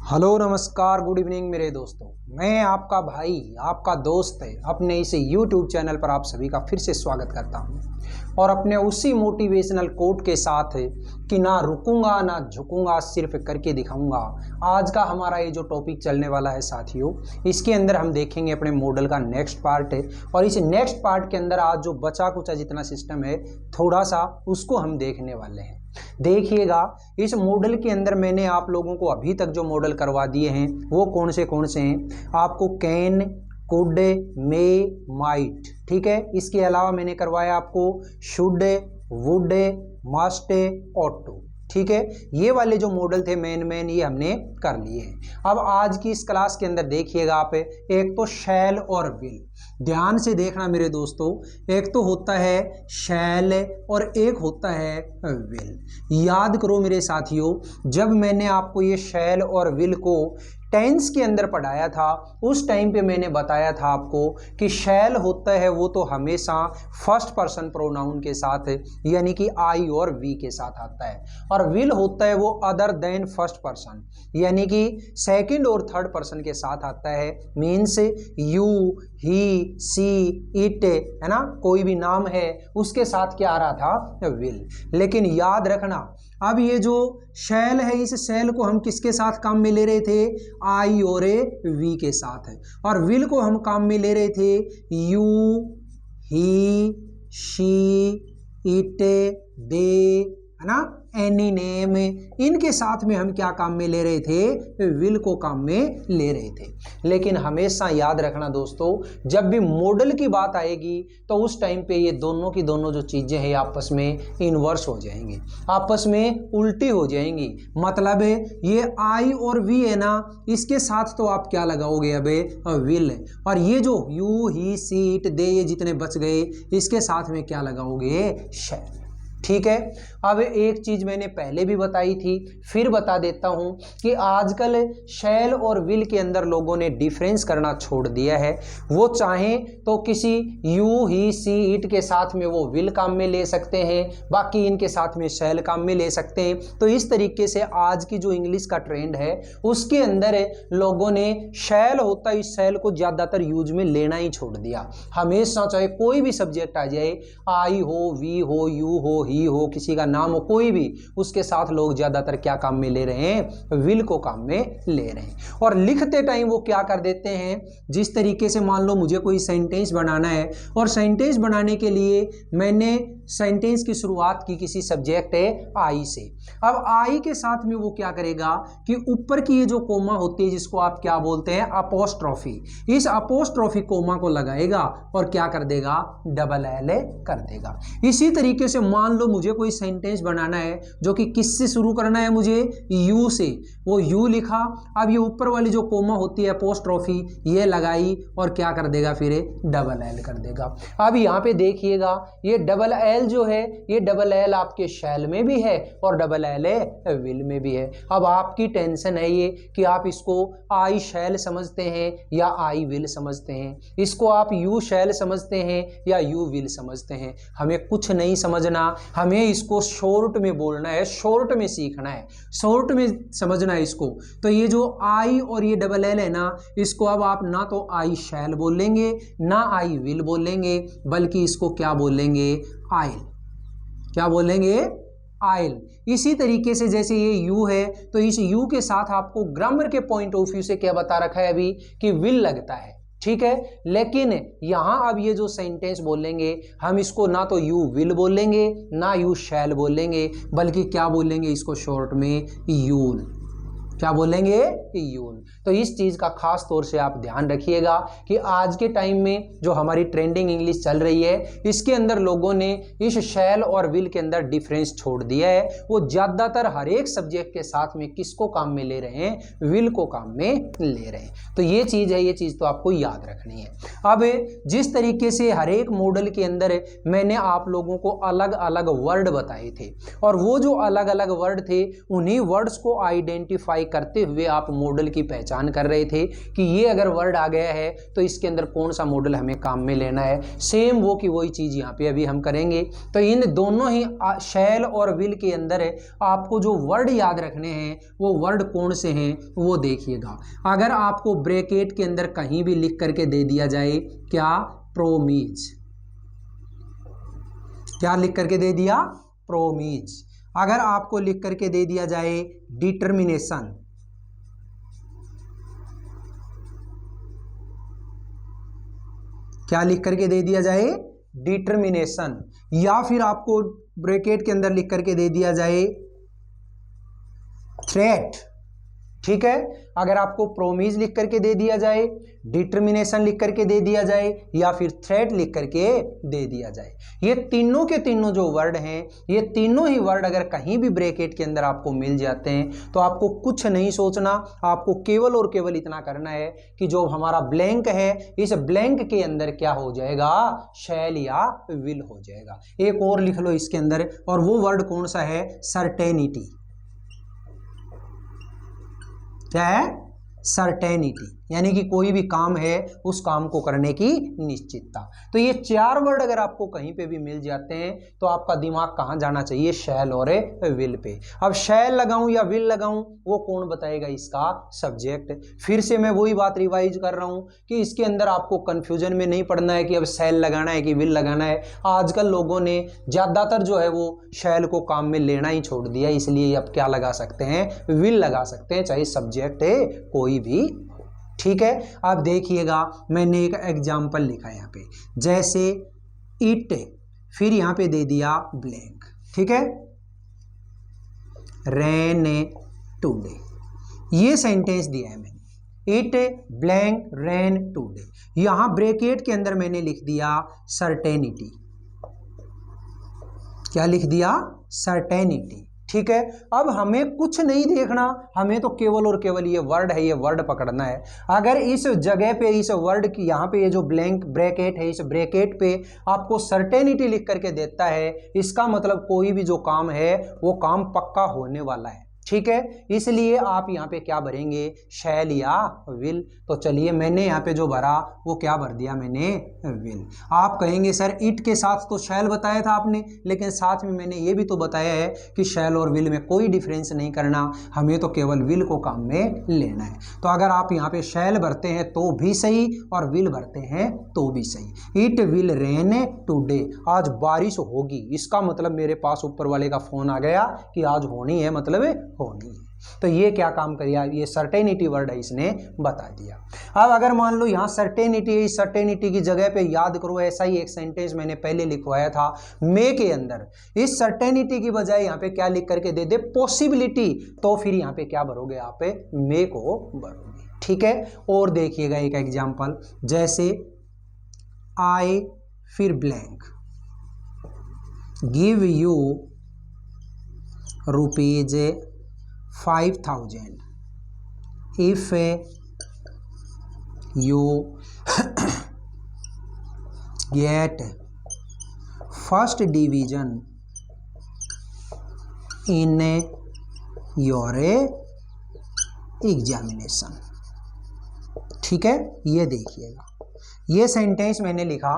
Hello नमस्कार good evening मेरे दोस्तों। मैं आपका भाई आपका दोस्त है अपने इस YouTube चैनल पर आप सभी का फिर से स्वागत करता हूं और अपने उसी मोटिवेशनल कोट के साथ है कि ना रुकूंगा ना झुकूंगा, सिर्फ करके दिखाऊंगा। आज का हमारा ये जो टॉपिक चलने वाला है साथियों, इसके अंदर हम देखेंगे अपने मॉडल का नेक्स्ट पार्ट है और इस नेक्स्ट पार्ट के अंदर आज जो बचा कुचा जितना सिस्टम है थोड़ा सा उसको हम देखने वाले हैं। देखिएगा, इस मॉडल के अंदर मैंने आप लोगों को अभी तक जो मॉडल करवा दिए हैं वो कौन से हैं। आपको कैन, कुड, मे, माइट, ठीक है। इसके अलावा मैंने करवाया आपको should, would, must, ought to, ठीक है। ये वाले जो मॉडल थे मेन ये हमने कर लिए हैं। अब आज की इस क्लास के अंदर देखिएगा आप, एक तो शैल और विल, ध्यान से देखना मेरे दोस्तों। एक तो होता है शैल और एक होता है विल। याद करो मेरे साथियों, जब मैंने आपको ये शैल और विल को टेंस के अंदर पढ़ाया था उस टाइम पे मैंने बताया था आपको कि शैल होता है वो तो हमेशा फर्स्ट पर्सन प्रोनाउन के साथ है, यानी कि आई और वी के साथ आता है, और विल होता है वो अदर देन फर्स्ट पर्सन, यानी कि सेकंड और थर्ड पर्सन के साथ आता है। Means you, he, she, it, है ना, कोई भी नाम है उसके साथ क्या आ रहा था, विल। लेकिन याद रखना, अब ये जो शैल है इस शैल को हम किसके साथ काम में ले रहे थे, आई और वी के साथ है, और विल को हम काम में ले रहे थे यू, ही, शी, इट, दे, है ना, एनी नेम, इनके साथ में हम क्या काम में ले रहे थे, विल को काम में ले रहे थे। लेकिन हमेशा याद रखना दोस्तों, जब भी मॉडल की बात आएगी तो उस टाइम पे ये दोनों की दोनों जो चीजें हैं आपस में इन्वर्स हो जाएंगी, आपस में उल्टी हो जाएंगी। मतलब है ये आई और वी है ना, इसके साथ तो आप क्या लगाओगे, अबे विल, और ये जो यू, ही, सी, इट, दे, ये जितने बच गए इसके साथ में क्या लगाओगे, शैल, ठीक है। अब एक चीज मैंने पहले भी बताई थी, फिर बता देता हूं कि आजकल शैल और विल के अंदर लोगों ने डिफरेंस करना छोड़ दिया है। वो चाहें तो किसी यू, ही, सी, इट के साथ में वो विल काम में ले सकते हैं, बाकी इनके साथ में शैल काम में ले सकते हैं। तो इस तरीके से आज की जो इंग्लिश का ट्रेंड है उसके अंदर लोगों ने शैल होता है इस शैल को ज्यादातर यूज में लेना ही छोड़ दिया। हमेशा चाहे कोई भी सब्जेक्ट आ जाए, आई हो, वी हो, यू हो, ही हो, किसी का नाम हो, कोई भी, उसके साथ लोग ज्यादातर क्या काम में ले रहे हैं, विल को काम में ले रहे हैं। और लिखते टाइम वो क्या कर देते हैं, जिस तरीके से मान लो मुझे कोई सेंटेंस बनाना है और सेंटेंस बनाने के लिए मैंने सेंटेंस की शुरुआत की किसी सब्जेक्ट है आई से। अब आई के साथ में वो क्या करेगा कि ऊपर की ये जो कोमा होती है जिसको आप क्या बोलते हैं, अपोस्ट्रोफी, इस अपोस्ट्रोफी कोमा को लगाएगा और क्या कर देगा, डबल एल कर देगा। इसी तरीके से मान लो मुझे कोई सेंटेंस बनाना है जो कि किससे शुरू करना है, मुझे यू से, वो यू लिखा, अब ये ऊपर वाली जो कोमा होती है अपोस्ट्रोफी ये लगाई और क्या कर देगा, फिर डबल एल कर देगा। अब यहाँ पे देखिएगा ये डबल एल जो है, ये डबल एल आपके शैल में भी है और डबल एल विल में भी है। अब आपकी टेंशन है ये कि आप इसको आई शैल समझते हैं या आई विल समझते हैं, इसको आप यू शैल समझते हैं या यू विल समझते हैं। हमें कुछ नहीं समझना, हमें इसको शॉर्ट में बोलना है, शॉर्ट में सीखना है, शॉर्ट में समझना है इसको। तो ये जो आई और ये डबल एल है ना, इसको अब आप ना तो आई शैल बोलेंगे ना आई विल बोलेंगे, बल्कि इसको क्या बोलेंगे, आइल। क्या बोलेंगे, आइल। इसी तरीके से जैसे ये यू है तो इस यू के साथ आपको ग्रामर के पॉइंट ऑफ व्यू से क्या बता रखा है अभी कि विल लगता है, ठीक है। लेकिन यहां अब ये जो सेंटेंस बोलेंगे हम इसको ना तो यू विल बोलेंगे ना यू शैल बोलेंगे, बल्कि क्या बोलेंगे, इसको शॉर्ट में यूल। क्या बोलेंगे, यूल। तो इस चीज का खास तौर से आप ध्यान रखिएगा कि आज के टाइम में जो हमारी ट्रेंडिंग इंग्लिश चल रही है इसके अंदर लोगों ने इस शैल और विल के अंदर डिफरेंस छोड़ दिया है। वो ज्यादातर हर एक सब्जेक्ट के साथ में किसको काम में ले रहे हैं, विल को काम में ले रहे हैं। तो ये चीज है, ये चीज तो आपको याद रखनी है। अब जिस तरीके से हर एक मॉडल के अंदर मैंने आप लोगों को अलग अलग वर्ड बताए थे और वो जो अलग अलग वर्ड थे उन्हीं वर्ड्स को आइडेंटिफाई करते हुए आप मॉडल की पहचान कर रहे थे कि ये अगर वर्ड आ गया है तो इसके अंदर कौन सा मॉडल हमें काम में लेना है। सेम वो की वही चीज़ यहाँ पे अभी हम करेंगे। तो इन दोनों ही शैल और विल के अंदर आपको जो वर्ड याद रखने हैं वो वर्ड कौन से हैं वो देखिएगा। अगर आपको ब्रैकेट के अंदर कहीं भी लिख करके दे दिया जाए क्या, प्रोमीज, क्या लिख करके दे दिया, प्रोमीज। अगर आपको लिख करके दे दिया जाए डिटर्मिनेशन, क्या लिख करके दे दिया जाए, डिटर्मिनेशन, या फिर आपको ब्रैकेट के अंदर लिख करके दे दिया जाए थ्रेट, ठीक है। अगर आपको प्रोमीज लिख करके दे दिया जाए, डिटर्मिनेशन लिख करके दे दिया जाए, या फिर थ्रेट लिख करके दे दिया जाए, ये तीनों के तीनों जो वर्ड हैं, ये तीनों ही वर्ड अगर कहीं भी ब्रैकेट के अंदर आपको मिल जाते हैं तो आपको कुछ नहीं सोचना, आपको केवल और केवल इतना करना है कि जो हमारा ब्लैंक है इस ब्लैंक के अंदर क्या हो जाएगा, शैल या विल हो जाएगा। एक और लिख लो इसके अंदर, और वो वर्ड कौन सा है, सर्टेनिटी। क्या है, सर्टेनिटी, यानी कि कोई भी काम है उस काम को करने की निश्चितता। तो ये चार वर्ड अगर आपको कहीं पे भी मिल जाते हैं तो आपका दिमाग कहाँ जाना चाहिए, शैल और विल पे। अब शैल लगाऊं या विल लगाऊं वो कौन बताएगा, इसका सब्जेक्ट। फिर से मैं वही बात रिवाइज कर रहा हूं कि इसके अंदर आपको कंफ्यूजन में नहीं पड़ना है कि अब शैल लगाना है कि विल लगाना है। आजकल लोगों ने ज़्यादातर जो है वो शैल को काम में लेना ही छोड़ दिया, इसलिए अब क्या लगा सकते हैं, विल लगा सकते हैं, चाहे सब्जेक्ट है कोई भी, ठीक है। अब देखिएगा मैंने एक एग्जाम्पल लिखा है यहाँ पे, जैसे इट, फिर यहाँ पे दे दिया ब्लैंक, ठीक है, रेन टुडे, ये सेंटेंस दिया है मैंने, इट ब्लैंक रेन टुडे। यहाँ ब्रैकेट के अंदर मैंने लिख दिया सर्टेनिटी, क्या लिख दिया, सर्टेनिटी, ठीक है। अब हमें कुछ नहीं देखना, हमें तो केवल और केवल ये वर्ड है, ये वर्ड पकड़ना है। अगर इस जगह पे इस वर्ड की यहाँ पे ये जो ब्लैंक ब्रैकेट है, इस ब्रैकेट पे आपको सर्टेनिटी लिख करके देता है, इसका मतलब कोई भी जो काम है वो काम पक्का होने वाला है, ठीक है। इसलिए आप यहाँ पे क्या भरेंगे, शैल या विल। तो चलिए मैंने यहाँ पे जो भरा वो क्या भर दिया मैंने, विल। आप कहेंगे सर इट के साथ तो शैल बताया था आपने, लेकिन साथ में मैंने ये भी तो बताया है कि शैल और विल में कोई डिफरेंस नहीं करना, हमें तो केवल विल को काम में लेना है। तो अगर आप यहाँ पे शैल भरते हैं तो भी सही और विल भरते हैं तो भी सही। इट विल रेन टुडे, आज बारिश होगी, इसका मतलब मेरे पास ऊपर वाले का फोन आ गया कि आज होनी है, मतलब होनी है। तो ये क्या काम करिए, ये सर्टेनिटी वर्ड है, इसने बता दिया। अब अगर मान लो यहाँ सर्टेनिटी है, इस सर्टेनिटी की जगह पे याद करो ऐसा ही एक सेंटेंस मैंने पहले लिखवाया था मे के अंदर, इस सर्टेनिटी की बजाय यहाँ पे क्या लिख करके दे दे, पॉसिबिलिटी, तो फिर यहाँ पे क्या भरोगे आप, मे को भरोगे, ठीक है। और देखिएगा एक एग्जाम्पल, जैसे आई फिर blank give you rupees 5000 if you get first division in your examination, ठीक है। ये देखिएगा, ये सेंटेंस मैंने लिखा,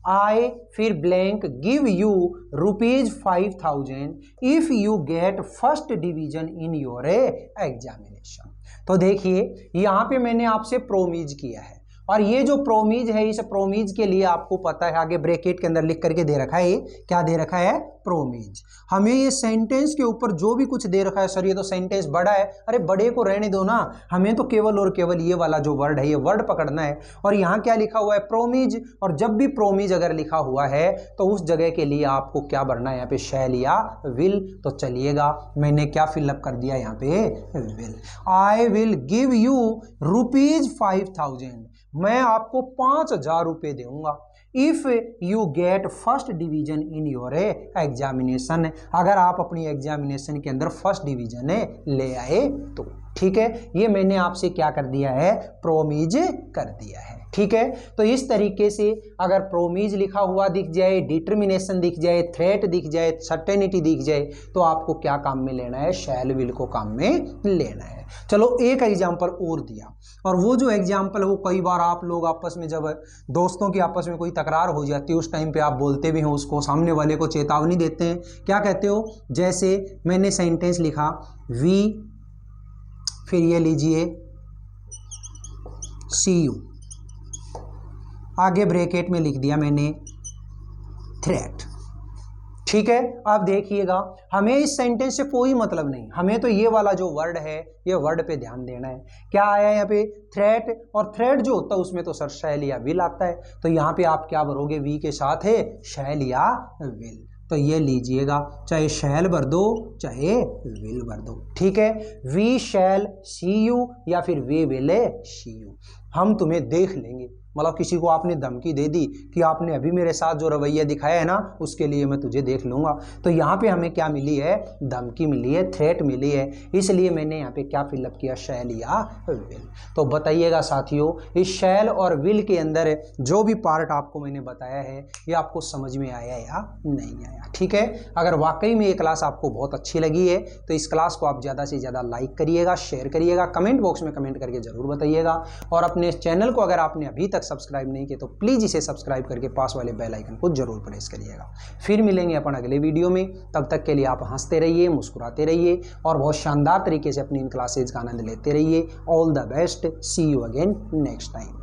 आई फिर blank give you rupees 5000 if you get first division in your examination. तो देखिए यहाँ पे मैंने आपसे प्रोमीज किया है, और ये जो प्रोमीज है, इस प्रोमीज के लिए आपको पता है आगे ब्रैकेट के अंदर लिख करके दे रखा है, क्या दे रखा है, प्रोमीज। हमें ये सेंटेंस के ऊपर जो भी कुछ दे रखा है, सर ये तो सेंटेंस बड़ा है, अरे बड़े को रहने दो ना, हमें तो केवल और केवल ये वाला जो वर्ड है ये वर्ड पकड़ना है। और यहाँ क्या लिखा हुआ है, प्रोमीज, और जब भी प्रोमीज अगर लिखा हुआ है तो उस जगह के लिए आपको क्या भरना है, यहाँ पे शैल या विल। तो चलिएगा मैंने क्या फिलअप कर दिया यहाँ पे, will. I will give you rupees 5000, मैं आपको 5000 रुपये दूंगा, if you get first division in your examination, अगर आप अपनी एग्जामिनेशन के अंदर फर्स्ट डिवीजन ले आए तो, ठीक है। ये मैंने आपसे क्या कर दिया है, प्रोमीज कर दिया है, ठीक है। तो इस तरीके से अगर प्रोमीज लिखा हुआ दिख जाए, डिटर्मिनेशन दिख जाए, थ्रेट दिख जाए, सर्टेनिटी दिख जाए, तो आपको क्या काम में लेना है, शैल विल को काम में लेना है। चलो एक एग्जाम्पल और दिया, और वो जो एग्जाम्पल वो कई बार आप लोग आपस में जब दोस्तों की आपस में कोई तकरार हो जाती है उस टाइम पे आप बोलते भी हो उसको, सामने वाले को चेतावनी देते हैं। क्या कहते हो? जैसे मैंने सेंटेंस लिखा वी, फिर ये लीजिए सी यू, आगे ब्रैकेट में लिख दिया मैंने थ्रेट। ठीक है, अब देखिएगा हमें इस सेंटेंस से कोई मतलब नहीं, हमें तो ये वाला जो वर्ड है ये वर्ड पे ध्यान देना है। क्या आया यहाँ पे? थ्रेट, और थ्रेट जो होता है उसमें तो सर शैल या विल आता है, तो यहाँ पे आप क्या भरोगे? वी के साथ है शैल या विल, तो ये लीजिएगा, चाहे शैल भर दो चाहे विल भर दो। ठीक है, वी शैल सी यू या फिर वी विल सी यू, हम तुम्हें देख लेंगे। मतलब किसी को आपने धमकी दे दी कि आपने अभी मेरे साथ जो रवैया दिखाया है ना उसके लिए मैं तुझे देख लूंगा, तो यहाँ पे हमें क्या मिली है? धमकी मिली है, थ्रेट मिली है, इसलिए मैंने यहाँ पे क्या फिलअप किया? शैल या विल। तो बताइएगा साथियों, इस शैल और विल के अंदर जो भी पार्ट आपको मैंने बताया है ये आपको समझ में आया या नहीं आया? ठीक है, अगर वाकई में ये क्लास आपको बहुत अच्छी लगी है तो इस क्लास को आप ज़्यादा से ज़्यादा लाइक करिएगा, शेयर करिएगा, कमेंट बॉक्स में कमेंट करके ज़रूर बताइएगा, और अपने चैनल को अगर आपने अभी तक सब्सक्राइब नहीं किया तो प्लीज़ इसे सब्सक्राइब करके पास वाले बेल आइकन को जरूर प्रेस करिएगा। फिर मिलेंगे अपन अगले वीडियो में, तब तक के लिए आप हंसते रहिए, मुस्कुराते रहिए और बहुत शानदार तरीके से अपनी इन क्लासेज का आनंद लेते रहिए। All the best, see you again next time.